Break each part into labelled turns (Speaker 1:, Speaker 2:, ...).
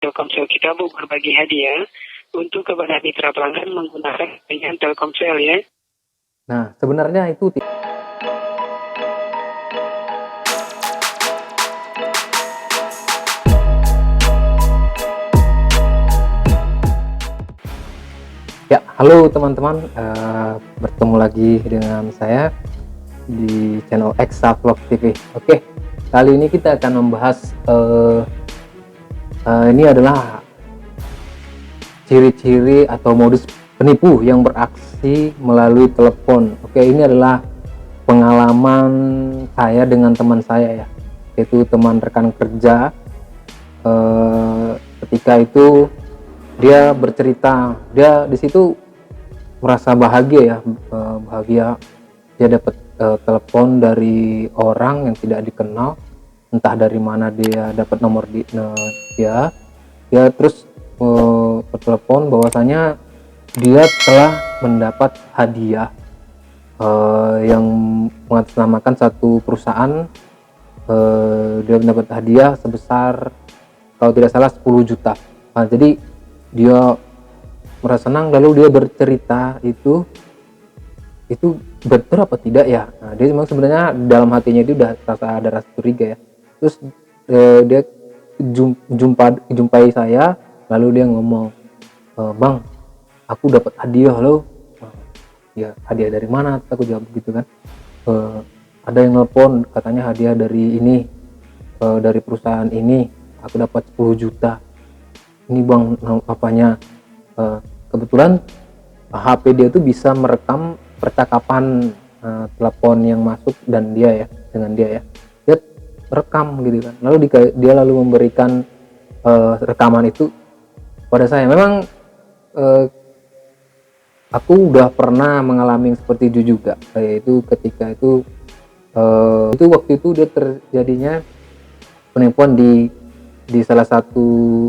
Speaker 1: Telkomsel kita Bu berbagi hadiah untuk kepada mitra pelanggan menggunakan jaringan Telkomsel ya.
Speaker 2: Nah, sebenarnya itu ya, halo teman-teman, bertemu lagi dengan saya di channel Exavlog TV. Oke, kali ini kita akan membahas ini adalah ciri-ciri atau modus penipu yang beraksi melalui telepon. Oke, ini adalah pengalaman saya dengan teman saya ya, yaitu teman rekan kerja. Ketika itu dia bercerita, dia di situ merasa bahagia ya, bahagia dia dapat telepon dari orang yang tidak dikenal, entah dari mana dia dapat nomor dia terus bertelepon bahwasanya dia telah mendapat hadiah yang mengatasnamakan satu perusahaan. Dia mendapat hadiah sebesar kalau tidak salah 10 juta. Nah, jadi dia merasa senang, lalu dia bercerita itu betul apa tidak ya. Nah, dia memang sebenarnya dalam hatinya itu udah ada rasa curiga ya. Terus dia jumpai saya, lalu dia ngomong, "Bang, aku dapat hadiah loh." Ya, hadiah dari mana? Aku jawab begitu kan. Ada yang nelpon katanya hadiah dari ini, dari perusahaan ini, aku dapat 10 juta. Ini Bang, apanya? Kebetulan HP dia tuh bisa merekam percakapan telepon yang masuk dan dia ya, dengan dia ya. Dia rekam gitu kan. Lalu dia lalu memberikan rekaman itu pada saya. Memang aku udah pernah mengalami seperti itu juga, yaitu ketika itu waktu itu dia terjadinya penipuan di salah satu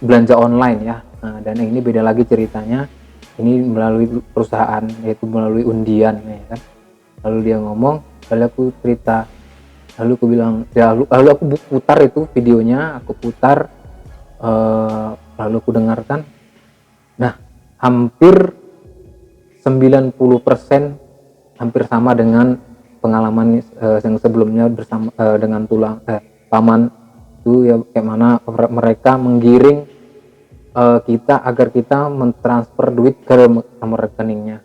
Speaker 2: belanja online ya. Nah, dan ini beda lagi ceritanya, ini melalui perusahaan, yaitu melalui undian ya kan. Lalu dia ngomong, lalu aku cerita, lalu aku bilang ya, lalu aku putar itu videonya, aku putar, lalu aku dengarkan. Nah, hampir 90% hampir sama dengan pengalaman yang sebelumnya bersama dengan paman itu ya, kayak mana mereka menggiring kita agar kita mentransfer duit ke nomor rekeningnya,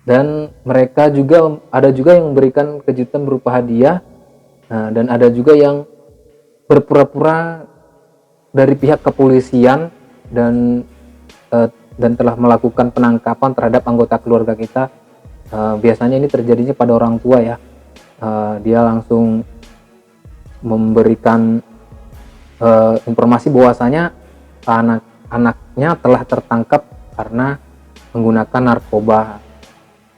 Speaker 2: dan mereka juga ada yang memberikan kejutan berupa hadiah. Dan ada juga yang berpura-pura dari pihak kepolisian dan telah melakukan penangkapan terhadap anggota keluarga kita. Biasanya ini terjadinya pada orang tua ya. Dia langsung memberikan informasi bahwasanya anak-anaknya telah tertangkap karena menggunakan narkoba.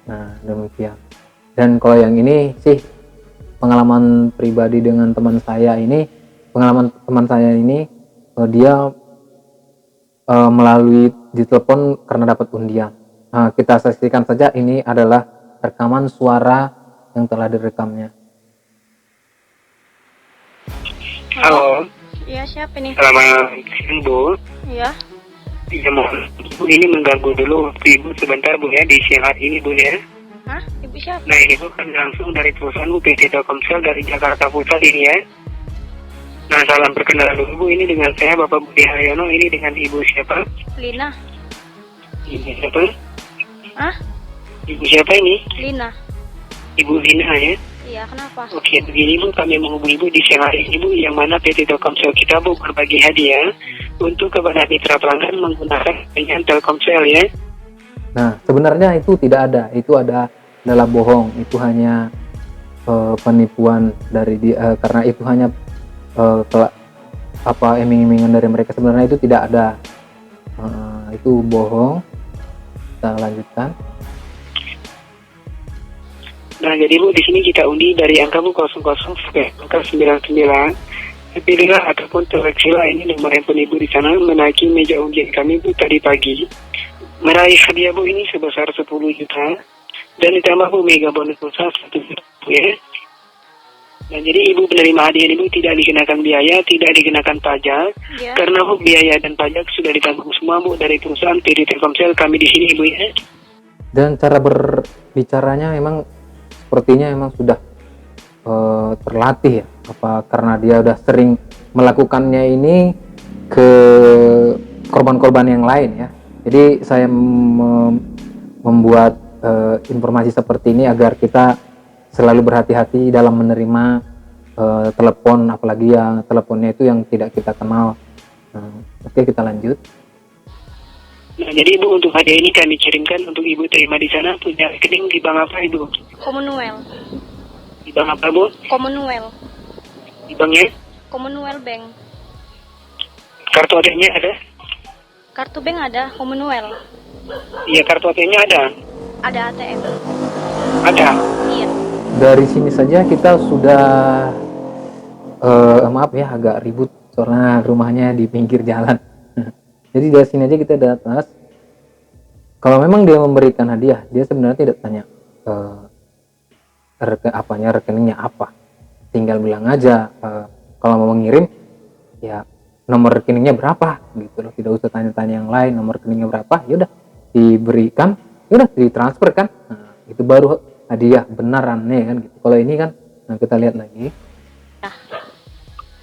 Speaker 2: Nah, demikian. Dan kalau yang ini sih pengalaman pribadi dengan teman saya ini, dia melalui di telepon karena dapat undian. Nah, kita saksikan saja, ini adalah rekaman suara yang telah direkamnya.
Speaker 1: Halo.
Speaker 3: Iya, siapa nih?
Speaker 1: Selamat siang Bu.
Speaker 3: Iya.
Speaker 1: Ya, mohon Bu ini mengganggu dulu waktu Ibu sebentar Bu ya, di siang hari ini Bu ya.
Speaker 3: Hah? Ibu siapa?
Speaker 1: Nah, ini Bu kan langsung dari perusahaan PT Telkomsel dari Jakarta Pusat ini ya. Nah, salam perkenalan dulu Bu, ini dengan saya Bapak Budi Haryono, ini dengan Ibu siapa?
Speaker 3: Lina.
Speaker 1: Ibu siapa?
Speaker 3: Hah?
Speaker 1: Ibu siapa ini?
Speaker 3: Lina.
Speaker 1: Ibu Lina ya.
Speaker 3: Iya, kenapa?
Speaker 1: Oke, begini Bu, kami menghubungi Ibu di siang hari ini Bu, yang mana PT Telkomsel kita Bu berbagi hadiah untuk kepada mitra pelanggan menggunakan jaringan Telkomsel ya.
Speaker 2: Nah, sebenarnya itu tidak ada, itu adalah bohong, itu hanya penipuan dari dia, karena itu hanya iming-imingan dari mereka. Sebenarnya itu tidak ada, itu bohong. Kita lanjutkan.
Speaker 1: Nah, jadi Bu, di sini kita undi dari angka Bu 00 sampai angka 99. Pilihlah ataupun seleksilah ini nomor handphone Ibu di sana menaiki meja undian kami Bu tadi pagi. Meraih hadiah Bu ini sebesar 10 juta dan ditambah Bu mega bonus pulsa 1 juta Bu ya. Nah, jadi ibu penerima hadiah ibu tidak dikenakan biaya, tidak dikenakan pajak,
Speaker 3: Iya.
Speaker 1: karena bu biaya dan pajak sudah ditanggung semua bu dari perusahaan PD Telkomsel kami di sini ibu ya.
Speaker 2: Dan cara berbicaranya memang sepertinya memang sudah terlatih ya, apa karena dia udah sering melakukannya ini ke korban-korban yang lain ya. Jadi saya membuat informasi seperti ini agar kita selalu berhati-hati dalam menerima telepon, apalagi yang teleponnya itu yang tidak kita kenal. Oke, kita lanjut.
Speaker 1: Nah, jadi ibu untuk hadiah ini kami kirimkan untuk ibu terima di sana punya rekening di bank apa ibu?
Speaker 3: Commonwealth.
Speaker 1: Di bank apa bu?
Speaker 3: Commonwealth.
Speaker 1: Di banknya?
Speaker 3: Commonwealth Bank.
Speaker 1: Kartu ATM-nya ada?
Speaker 3: Kartu bank ada, Commonwealth.
Speaker 1: Iya, kartu ATM-nya ada.
Speaker 3: Ada ATM.
Speaker 1: Ada.
Speaker 3: Iya.
Speaker 2: Dari sini saja kita sudah maaf ya, agak ribut karena rumahnya di pinggir jalan. Jadi dari sini aja kita udah atas. Kalau memang dia memberikan hadiah, dia sebenarnya tidak tanya rekeningnya apa. Tinggal bilang aja kalau mau mengirim ya nomor rekeningnya berapa gitu loh. Tidak usah tanya-tanya yang lain, nomor rekeningnya berapa, ya udah diberikan, ya udah ditransfer kan. Nah, itu baru hadiah beneran nih kan gitu. Kalau ini kan, nah kita lihat lagi.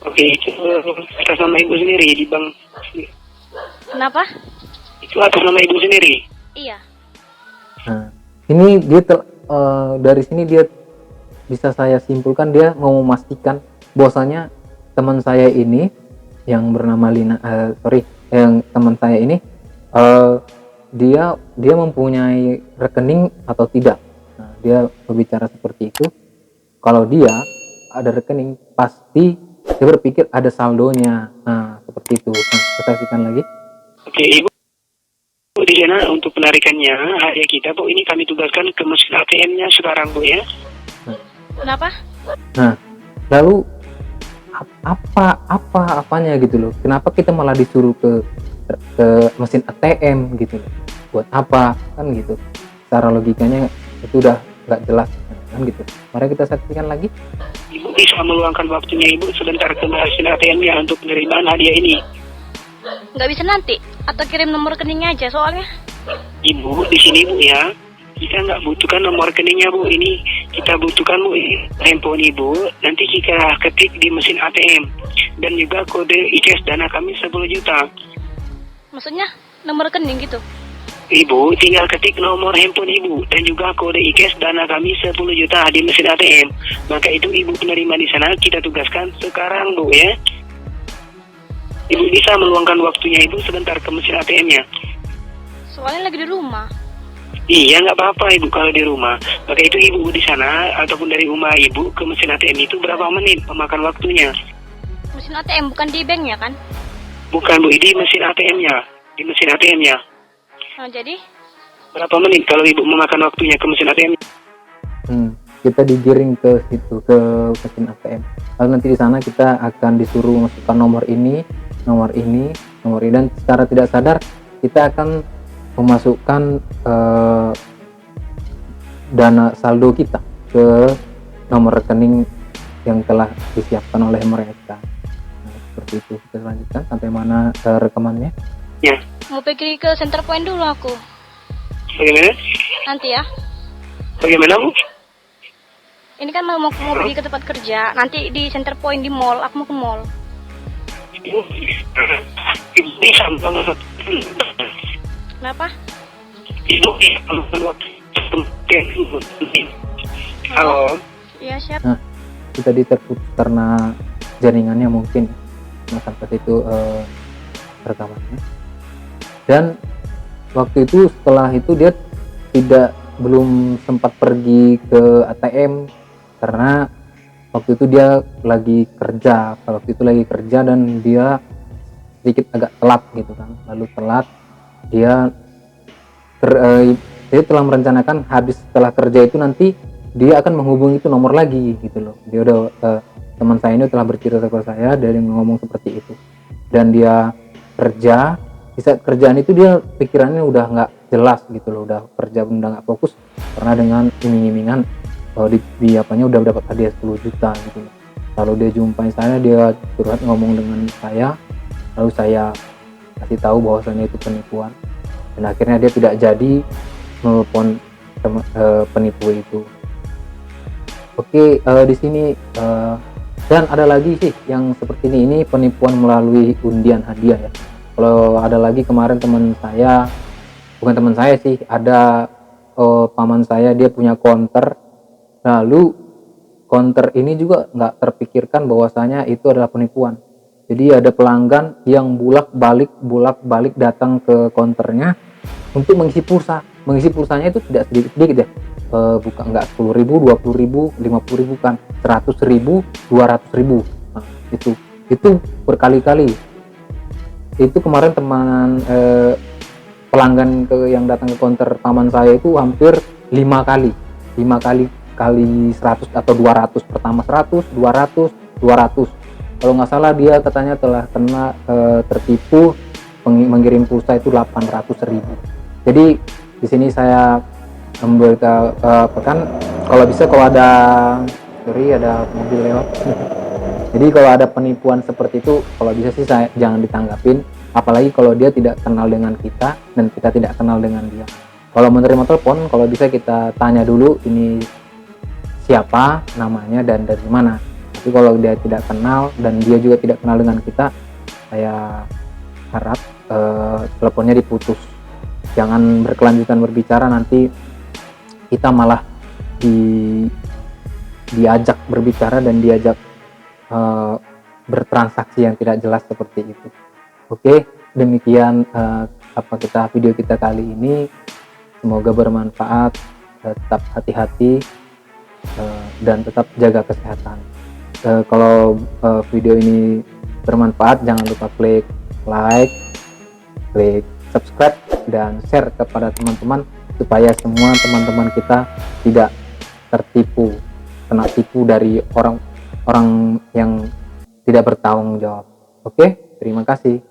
Speaker 1: Oke, itu atas nama ibu sendiri di bank.
Speaker 3: Kenapa?
Speaker 1: Itu atas nama ibu sendiri.
Speaker 3: Iya.
Speaker 2: Nah, ini dia dari sini dia bisa saya simpulkan dia mau memastikan bahwasanya teman saya ini yang bernama Lina, yang teman saya ini dia mempunyai rekening atau tidak. Nah, dia berbicara seperti itu. Kalau dia ada rekening, pasti dia berpikir ada saldonya. Nah, seperti itu. Nah, kita saksikan lagi.
Speaker 1: Oke, ibu di sana untuk penarikannya hadiah kita bu, ini kami tugaskan ke mesin ATM-nya sekarang bu ya.
Speaker 3: Kenapa?
Speaker 2: Nah, lalu apanya gitu loh? Kenapa kita malah disuruh ke mesin ATM gitu loh? Buat apa kan gitu? Secara logikanya itu udah nggak jelas kan gitu. Mari kita saksikan lagi.
Speaker 1: Ibu bisa meluangkan waktunya ibu sebentar ke mesin ATM-nya untuk penerimaan hadiah ini.
Speaker 3: Nggak bisa nanti? Atau kirim nomor rekeningnya aja soalnya?
Speaker 1: Ibu di sini bu ya, kita nggak butuhkan nomor rekeningnya bu, ini kita butuhkan bu handphone ibu, nanti kita ketik di mesin ATM dan juga kode ICAS dana kami 10 juta.
Speaker 3: Maksudnya nomor rekening gitu?
Speaker 1: Ibu tinggal ketik nomor handphone ibu dan juga kode ICAS dana kami 10 juta di mesin ATM. Maka itu ibu penerima di sana kita tugaskan sekarang bu ya. Ibu bisa meluangkan waktunya ibu sebentar ke mesin ATM-nya.
Speaker 3: Soalnya lagi di rumah.
Speaker 1: Iya, nggak apa-apa ibu kalau di rumah. Maka itu ibu di sana ataupun dari rumah ibu ke mesin ATM itu berapa menit memakan waktunya?
Speaker 3: Mesin ATM bukan di banknya kan?
Speaker 1: Bukan bu, di mesin ATM-nya. Di mesin ATM-nya.
Speaker 3: Nah, jadi?
Speaker 1: Berapa menit kalau ibu memakan waktunya ke mesin ATM?
Speaker 2: Kita digiring ke situ, ke mesin ATM. Lalu nanti di sana kita akan disuruh masukkan nomor ini, dan secara tidak sadar kita akan memasukkan dana saldo kita ke nomor rekening yang telah disiapkan oleh mereka. Nah, seperti itu. Kita lanjutkan sampai mana rekamannya?
Speaker 1: Ya.
Speaker 3: Mau pergi ke center point dulu aku.
Speaker 1: Bagaimana?
Speaker 3: Nanti ya.
Speaker 1: Bagaimana bu?
Speaker 3: Ini kan mau pergi ke tempat kerja. Nanti di center point di mall. Aku mau ke mall.
Speaker 1: Ibu bisa meluangkan
Speaker 3: Kenapa?
Speaker 1: Ibu bisa meluangkan waktu. Halo.
Speaker 3: Iya, siap.
Speaker 2: Nah, kita terputus karena jaringannya mungkin. Nah, sampai situ rekamannya. Dan waktu itu setelah itu dia belum sempat pergi ke ATM karena waktu itu dia lagi kerja. Kalau waktu itu lagi kerja dan dia sedikit agak telat gitu kan. Lalu telat dia telah merencanakan habis setelah kerja itu nanti dia akan menghubungi itu nomor lagi gitu loh. Dia udah teman saya ini telah bercerita kepada saya dari ngomong seperti itu. Dan dia kerja, di saat kerjaan itu dia pikirannya udah nggak jelas gitu loh, udah kerja udah nggak fokus karena dengan iming-imingan di apanya udah dapat hadiah 10 juta gitu. Lalu dia jumpai saya, dia curhat ngomong dengan saya, lalu saya kasih tahu bahwasanya itu penipuan, dan akhirnya dia tidak jadi menelpon penipu itu. Oke, di sini dan ada lagi sih yang seperti ini penipuan melalui undian hadiah ya. Kalau ada lagi kemarin teman saya, bukan teman saya sih, ada paman saya, dia punya konter, lalu konter ini juga nggak terpikirkan bahwasanya itu adalah penipuan. Jadi ada pelanggan yang bolak balik datang ke konternya untuk mengisi pulsa. Mengisi pulsanya itu tidak sedikit ya, bukan nggak 10.000, 20.000, 50.000, kan 100.000, 200.000. Nah, itu berkali-kali. Itu kemarin teman pelanggan yang datang ke konter paman saya itu hampir 5 kali 100 atau 200. Pertama 100, 200, 200. Kalau nggak salah dia katanya telah kena tertipu mengirim pulsa itu 800.000. Jadi di sini saya memberitahukan kalau bisa, kalau ada mobil lewat. Jadi kalau ada penipuan seperti itu, kalau bisa sih saya jangan ditanggapin, apalagi kalau dia tidak kenal dengan kita dan kita tidak kenal dengan dia. Kalau menerima telepon, kalau bisa kita tanya dulu ini siapa, namanya, dan dari mana. Tapi kalau dia tidak kenal dan dia juga tidak kenal dengan kita, saya harap teleponnya diputus. Jangan berkelanjutan berbicara, nanti kita malah diajak berbicara dan diajak bertransaksi yang tidak jelas seperti itu. Oke, demikian video kita kali ini. Semoga bermanfaat. Tetap hati-hati dan tetap jaga kesehatan. Kalau video ini bermanfaat, jangan lupa klik like, klik subscribe, dan share kepada teman-teman supaya semua teman-teman kita tidak kena tipu dari orang yang tidak bertanggung jawab. Oke, terima kasih.